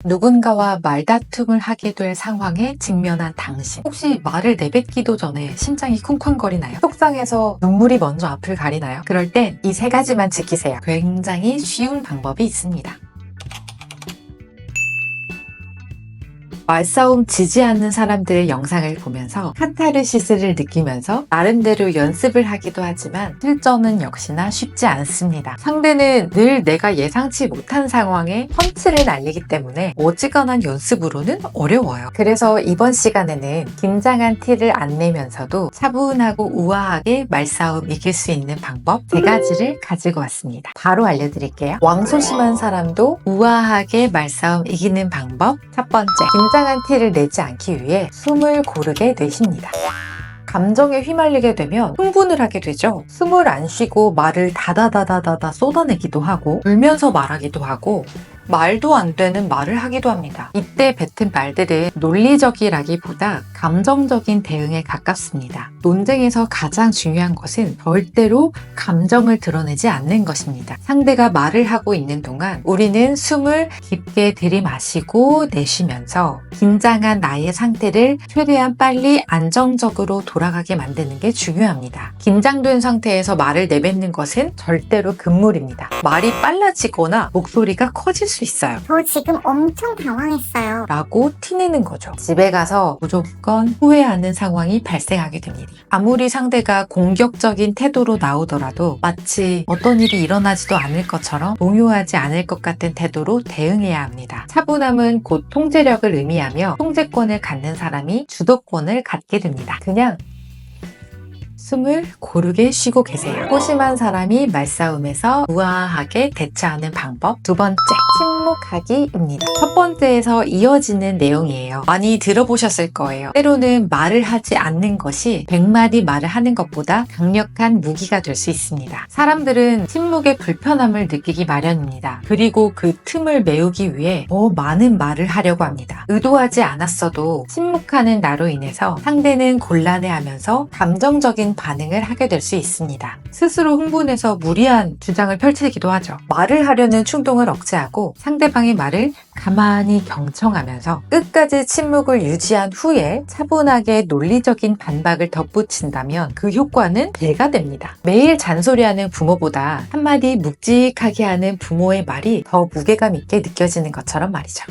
누군가와 말다툼을 하게 될 상황에 직면한 당신. 혹시 말을 내뱉기도 전에 심장이 쿵쾅거리나요? 속상해서 눈물이 먼저 앞을 가리나요? 그럴 땐 이 세 가지만 지키세요. 굉장히 쉬운 방법이 있습니다. 말싸움 지지 않는 사람들의 영상을 보면서 카타르시스를 느끼면서 나름대로 연습을 하기도 하지만 실전은 역시나 쉽지 않습니다. 상대는 늘 내가 예상치 못한 상황에 펀치를 날리기 때문에 어지간한 연습으로는 어려워요. 그래서 이번 시간에는 긴장한 티를 안 내면서도 차분하고 우아하게 말싸움 이길 수 있는 방법 3가지를 가지고 왔습니다. 바로 알려드릴게요. 왕소심한 사람도 우아하게 말싸움 이기는 방법 첫 번째, 긴장한 티를 내지 않기 위해 숨을 고르게 내쉽니다. 감정에 휘말리게 되면 흥분을 하게 되죠. 숨을 안 쉬고 말을 다다다다다다 쏟아내기도 하고 울면서 말하기도 하고 말도 안 되는 말을 하기도 합니다. 이때 뱉은 말들은 논리적이라기보다 감정적인 대응에 가깝습니다. 논쟁에서 가장 중요한 것은 절대로 감정을 드러내지 않는 것입니다. 상대가 말을 하고 있는 동안 우리는 숨을 깊게 들이마시고 내쉬면서 긴장한 나의 상태를 최대한 빨리 안정적으로 돌아가게 만드는 게 중요합니다. 긴장된 상태에서 말을 내뱉는 것은 절대로 금물입니다. 말이 빨라지거나 목소리가 커질 수 있어요. 저 지금 엄청 당황했어요. 라고 티내는 거죠. 집에 가서 무조건 후회하는 상황이 발생하게 됩니다. 아무리 상대가 공격적인 태도로 나오더라도 마치 어떤 일이 일어나지도 않을 것처럼 동요하지 않을 것 같은 태도로 대응해야 합니다. 차분함은 곧 통제력을 의미하며 통제권을 갖는 사람이 주도권을 갖게 됩니다. 그냥 숨을 고르게 쉬고 계세요. 소심한 사람이 말싸움에서 우아하게 대처하는 방법 두 번째, 침묵하기입니다. 첫 번째에서 이어지는 내용이에요. 많이 들어보셨을 거예요. 때로는 말을 하지 않는 것이 100마디 말을 하는 것보다 강력한 무기가 될 수 있습니다. 사람들은 침묵의 불편함을 느끼기 마련입니다. 그리고 그 틈을 메우기 위해 더 많은 말을 하려고 합니다. 의도하지 않았어도 침묵하는 나로 인해서 상대는 곤란해하면서 감정적인 반응을 하게 될 수 있습니다. 스스로 흥분해서 무리한 주장을 펼치기도 하죠. 말을 하려는 충동을 억제하고 상대방의 말을 가만히 경청하면서 끝까지 침묵을 유지한 후에 차분하게 논리적인 반박을 덧붙인다면 그 효과는 배가 됩니다. 매일 잔소리하는 부모보다 한마디 묵직하게 하는 부모의 말이 더 무게감 있게 느껴지는 것처럼 말이죠.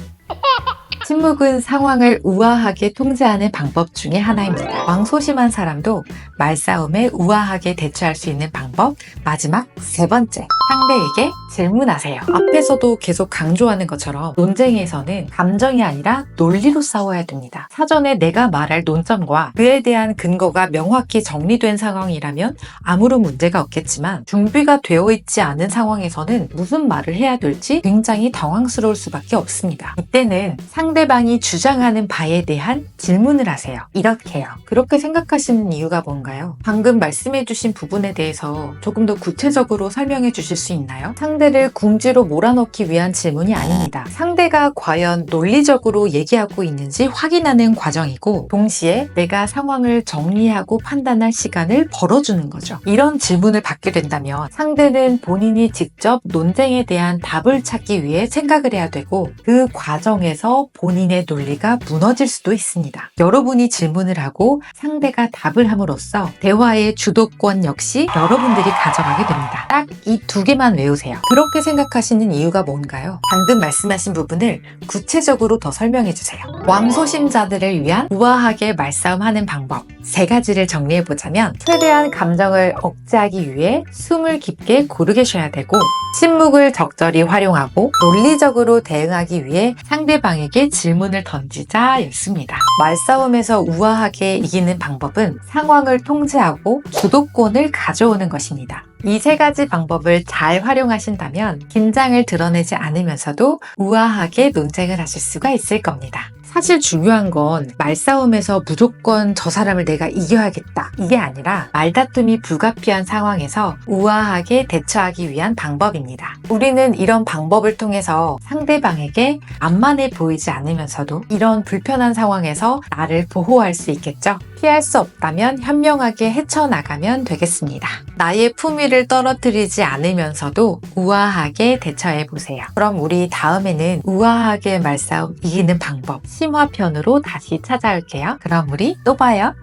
침묵은 상황을 우아하게 통제하는 방법 중에 하나입니다. 왕소심한 사람도 말싸움에 우아하게 대처할 수 있는 방법 마지막 세 번째, 상대에게 질문하세요. 앞에서도 계속 강조하는 것처럼 논쟁에서는 감정이 아니라 논리로 싸워야 됩니다. 사전에 내가 말할 논점과 그에 대한 근거가 명확히 정리된 상황이라면 아무런 문제가 없겠지만 준비가 되어 있지 않은 상황에서는 무슨 말을 해야 될지 굉장히 당황스러울 수밖에 없습니다. 이때는 상대방이 주장하는 바에 대한 질문을 하세요. 이렇게요. 그렇게 생각하시는 이유가 뭔가요? 방금 말씀해주신 부분에 대해서 조금 더 구체적으로 설명해 주실 수 있나요? 상대를 궁지로 몰아넣기 위한 질문이 아닙니다. 상대가 과연 논리적으로 얘기하고 있는지 확인하는 과정이고 동시에 내가 상황을 정리하고 판단할 시간을 벌어주는 거죠. 이런 질문을 받게 된다면 상대는 본인이 직접 논쟁에 대한 답을 찾기 위해 생각을 해야 되고 그 과정에서 본인의 논리가 무너질 수도 있습니다. 여러분이 질문을 하고 상대가 답을 함으로써 대화의 주도권 역시 여러분들이 가져가게 됩니다. 딱 이 2개만 외우세요. 그렇게 생각하시는 이유가 뭔가요? 방금 말씀하신 부분을 구체적으로 더 설명해 주세요. 왕소심자들을 위한 우아하게 말싸움하는 방법 3가지를 정리해보자면 최대한 감정을 억제하기 위해 숨을 깊게 고르게 쉬어야 되고 침묵을 적절히 활용하고 논리적으로 대응하기 위해 상대방에게 질문을 던지자 였습니다. 말싸움에서 우아하게 이기는 방법은 상황을 통제하고 주도권을 가져오는 것입니다. 이 3가지 방법을 잘 활용하신다면 긴장을 드러내지 않으면서도 우아하게 논쟁을 하실 수가 있을 겁니다. 사실 중요한 건 말싸움에서 무조건 저 사람을 내가 이겨야겠다 이게 아니라 말다툼이 불가피한 상황에서 우아하게 대처하기 위한 방법입니다. 우리는 이런 방법을 통해서 상대방에게 만만해 보이지 않으면서도 이런 불편한 상황에서 나를 보호할 수 있겠죠. 피할 수 없다면 현명하게 헤쳐나가면 되겠습니다. 나의 품위를 떨어뜨리지 않으면서도 우아하게 대처해보세요. 그럼 우리 다음에는 우아하게 말싸움 이기는 방법 심화편으로 다시 찾아올게요. 그럼 우리 또 봐요.